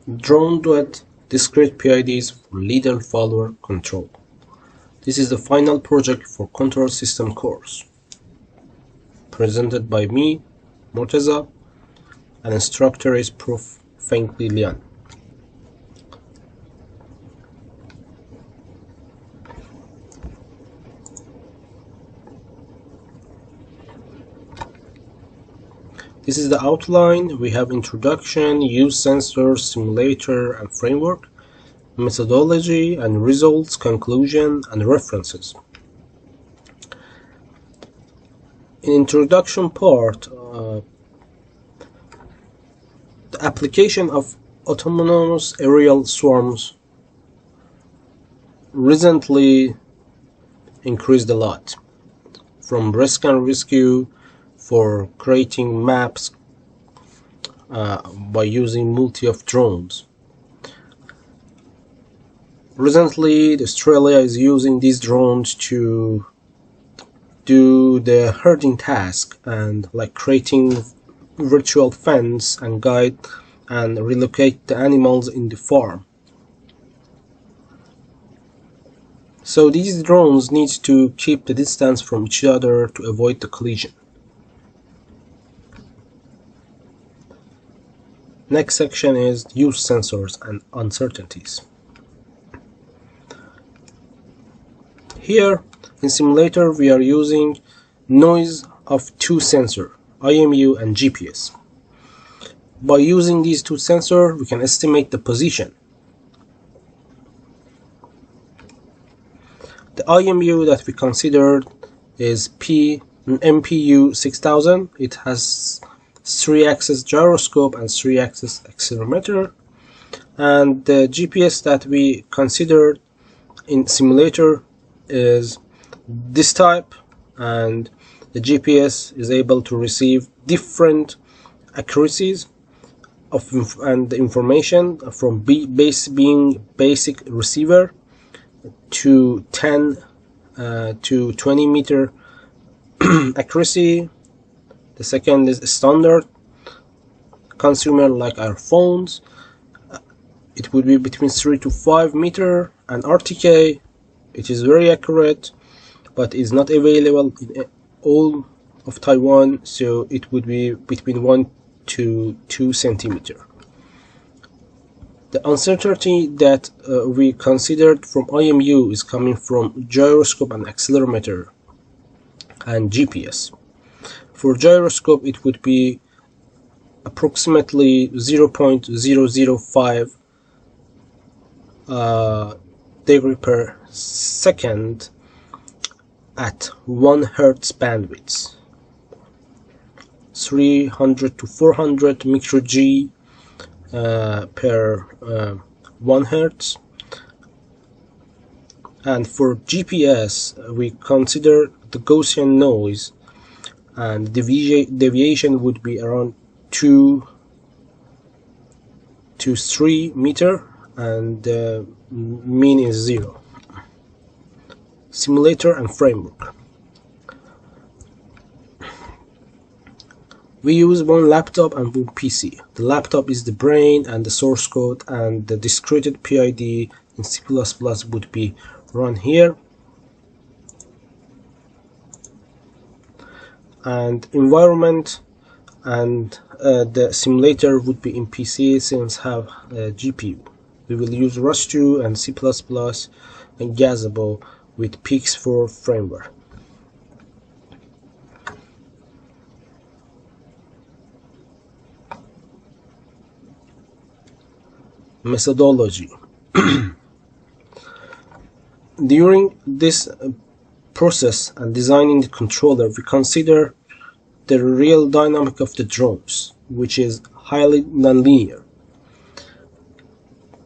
Drone with discrete PIDs for leader-follower control. This is the final project for Control System course, presented by me, Murtaza, and instructor is Prof. Feng Lian. This is the outline. We have introduction, use sensor, simulator and framework, methodology and results, conclusion and references. In introduction part, the application of autonomous aerial swarms recently increased a lot, from risk and rescue for creating maps by using multi of drones. Recently, Australia is using these drones to do the herding task and like creating virtual fence and guide and relocate the animals in the farm. So these drones need to keep the distance from each other to avoid the collision. Next section is use sensors and uncertainties. Here in simulator we are using noise of two sensors, IMU and GPS. By using these two sensors we can estimate the position. The IMU that we considered is MPU 6000. It has 3-axis gyroscope and 3-axis accelerometer, and the GPS that we considered in simulator is this type, and the GPS is able to receive different accuracies of and information from being basic receiver to 10 to 20 meter accuracy. The second is standard consumer like our phones. It would be between 3 to 5 meter, and RTK, it is very accurate but is not available in all of Taiwan, so it would be between 1 to 2 centimeter. The uncertainty that we considered from IMU is coming from gyroscope and accelerometer and GPS. For gyroscope it would be approximately 0.005 degree per second at 1 Hertz bandwidth, 300 to 400 micro-G per 1 Hertz. And for GPS we consider the Gaussian noise, and deviation would be around 2 to 3 meter, and the mean is 0. Simulator and framework. We use one laptop and one PC. The laptop is the brain and the source code, and the discrete PID in C++ would be run here. And environment and the simulator would be in PC since have a GPU. We will use Rust2 and C++ and Gazebo with Pix for framework. Methodology. During this process and designing the controller, we consider the real dynamic of the drones, which is highly nonlinear.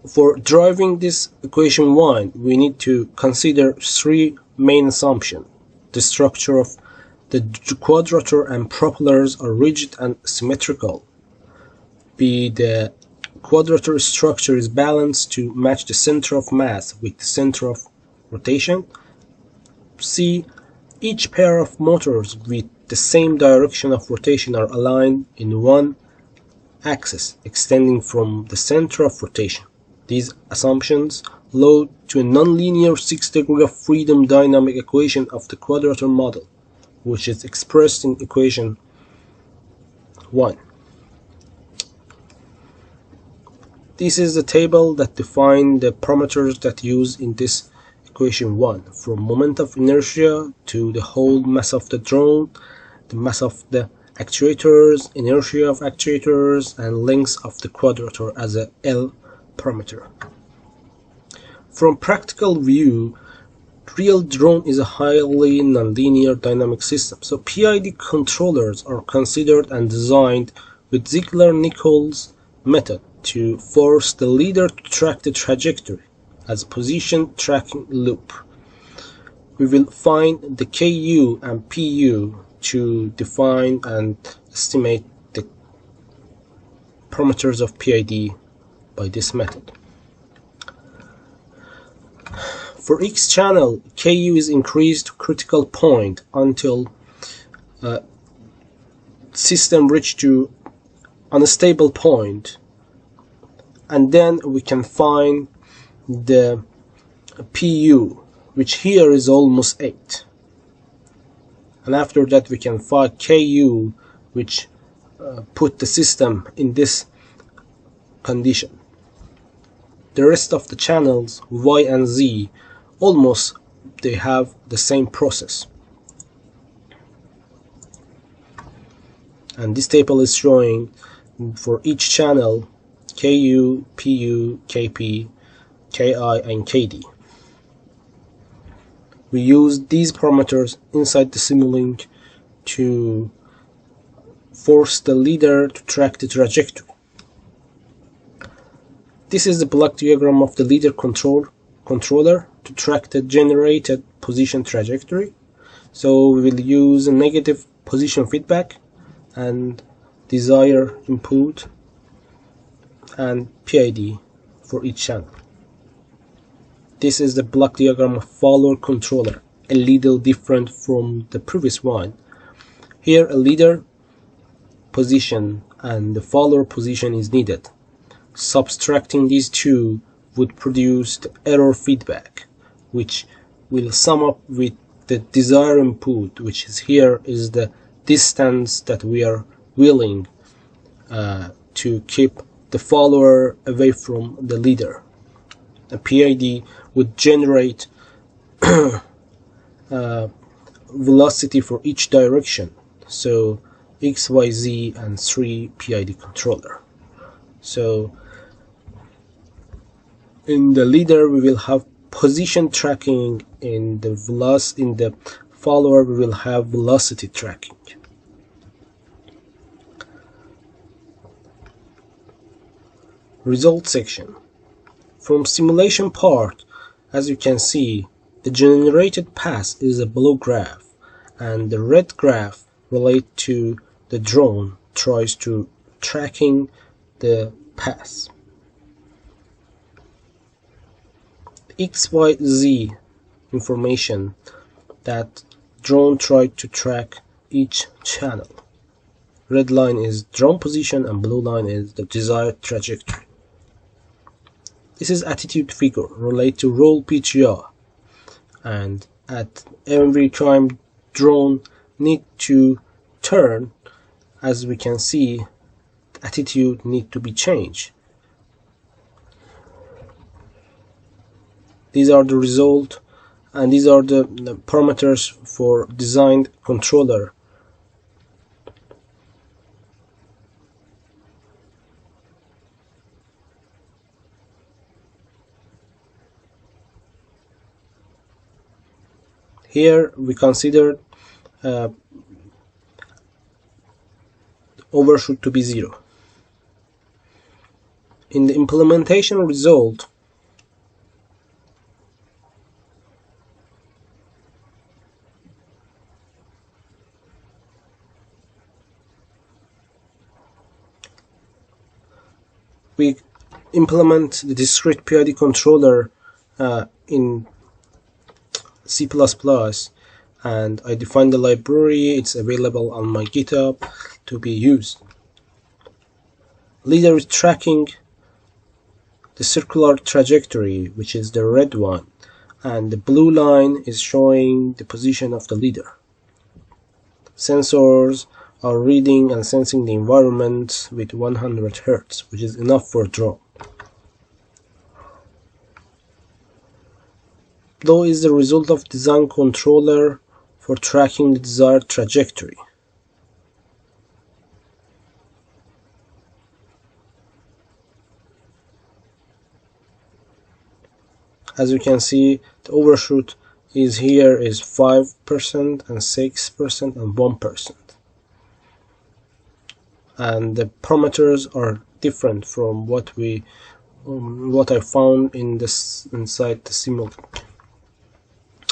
For driving this equation 1, we need to consider 3 main assumptions. The structure of the quadrature and propellers are rigid and symmetrical. B. The quadrature structure is balanced to match the center of mass with the center of rotation. C. Each pair of motors with the same direction of rotation are aligned in one axis extending from the center of rotation. These assumptions lead to a nonlinear 6-degree of freedom dynamic equation of the quadrature model, which is expressed in equation 1. This is the table that defines the parameters that use in this equation 1, from moment of inertia to the whole mass of the drone, the mass of the actuators, inertia of actuators, and length of the quadrature as a L parameter. From practical view, real drone is a highly nonlinear dynamic system, so PID controllers are considered and designed with Ziegler-Nichols method to force the leader to track the trajectory as a position tracking loop. We will find the KU and PU to define and estimate the parameters of PID by this method. For each channel, KU is increased to critical point until system reach to unstable point, and then we can find the PU, which here is almost 8, and after that we can find KU, which put the system in this condition. The rest of the channels, Y and Z, almost they have the same process. And this table is showing for each channel KU, PU, KP, KI, and KD. We use these parameters inside the Simulink to force the leader to track the trajectory. This is the block diagram of the leader controller to track the generated position trajectory. So we will use a negative position feedback and desired input and PID for each channel. This is the block diagram of follower controller, a little different from the previous one. Here a leader position and the follower position is needed. Subtracting these two would produce the error feedback, which will sum up with the desired input, which is here is the distance that we are willing to keep the follower away from the leader. A PID would generate velocity for each direction, so X, Y, Z, and 3 PID controller. So in the leader we will have position tracking, in the follower we will have velocity tracking. Result section. From simulation part, as you can see, the generated path is a blue graph, and the red graph relates to the drone tries to tracking the path. X, Y, Z information that drone tried to track each channel. Red line is drone position and blue line is the desired trajectory. This is attitude figure related to roll pitch yaw, and at every time drone need to turn, as we can see, the attitude need to be changed. These are the result, and these are the parameters for designed controller. Here we consider overshoot to be 0. In the implementation result, we implement the discrete PID controller in C++, and I define the library. It's available on my GitHub to be used. leader is tracking the circular trajectory, which is the red one, and the blue line is showing the position of the leader. Sensors are reading and sensing the environment with 100 Hz, which is enough for a drone. Below is the result of design controller for tracking the desired trajectory. As you can see, the overshoot is 5% and 6% and 1%. And the parameters are different from what I found inside the simulation.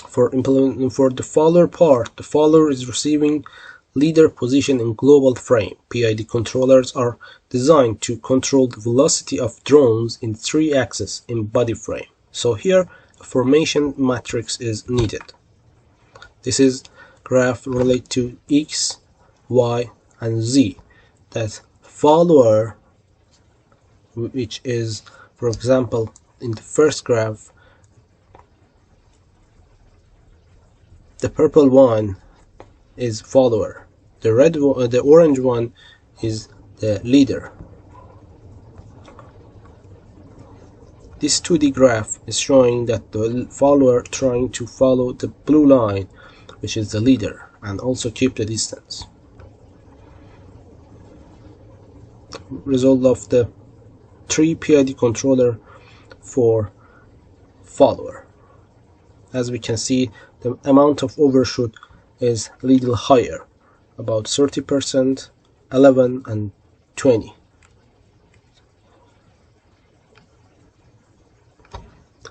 For the follower part, the follower is receiving leader position in global frame. PID controllers are designed to control the velocity of drones in 3 axes in body frame. So here a formation matrix is needed. This is graph related to X, Y, and Z. That follower, which is, for example, in the first graph, the purple one is follower, the orange one is the leader. This 2D graph is showing that the follower trying to follow the blue line, which is the leader, and also keep the distance. Result of the 3 PID controller for follower. As we can see, the amount of overshoot is a little higher, about 30%, 11, and 20.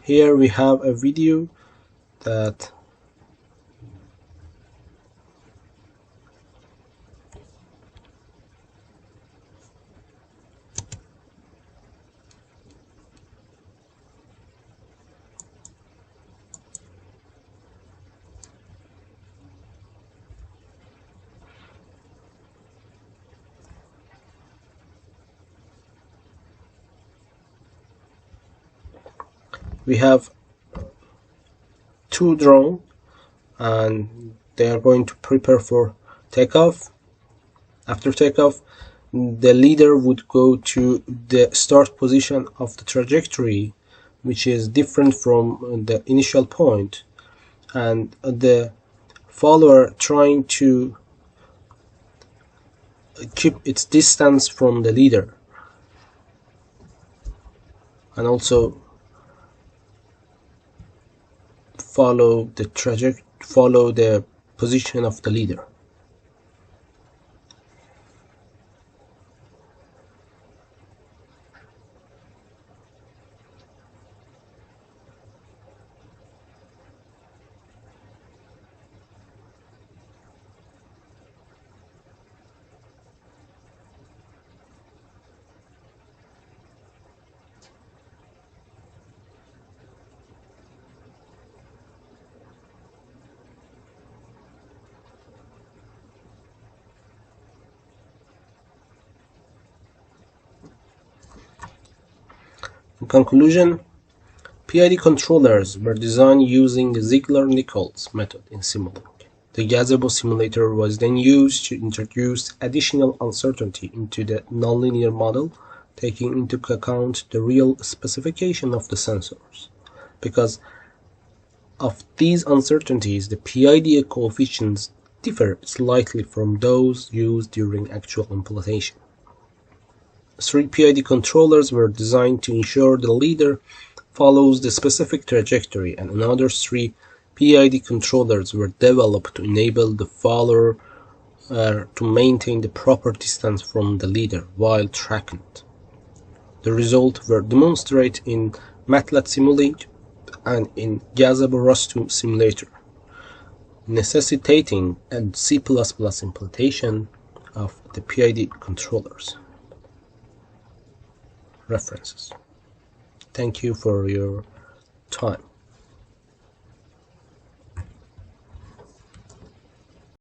Here we have a video that we have 2 drones and they are going to prepare for takeoff. After takeoff, the leader would go to the start position of the trajectory, which is different from the initial point, and the follower trying to keep its distance from the leader and also follow the position of the leader. In conclusion, PID controllers were designed using the Ziegler-Nichols method in Simulink. The gazebo simulator was then used to introduce additional uncertainty into the nonlinear model, taking into account the real specification of the sensors. Because of these uncertainties, the PID coefficients differ slightly from those used during actual implementation. 3 PID controllers were designed to ensure the leader follows the specific trajectory, and another 3 PID controllers were developed to enable the follower to maintain the proper distance from the leader while tracking it. The results were demonstrated in MATLAB Simulink and in Gazebo Rostrum Simulator, necessitating a C++ implementation of the PID controllers. References. Thank you for your time.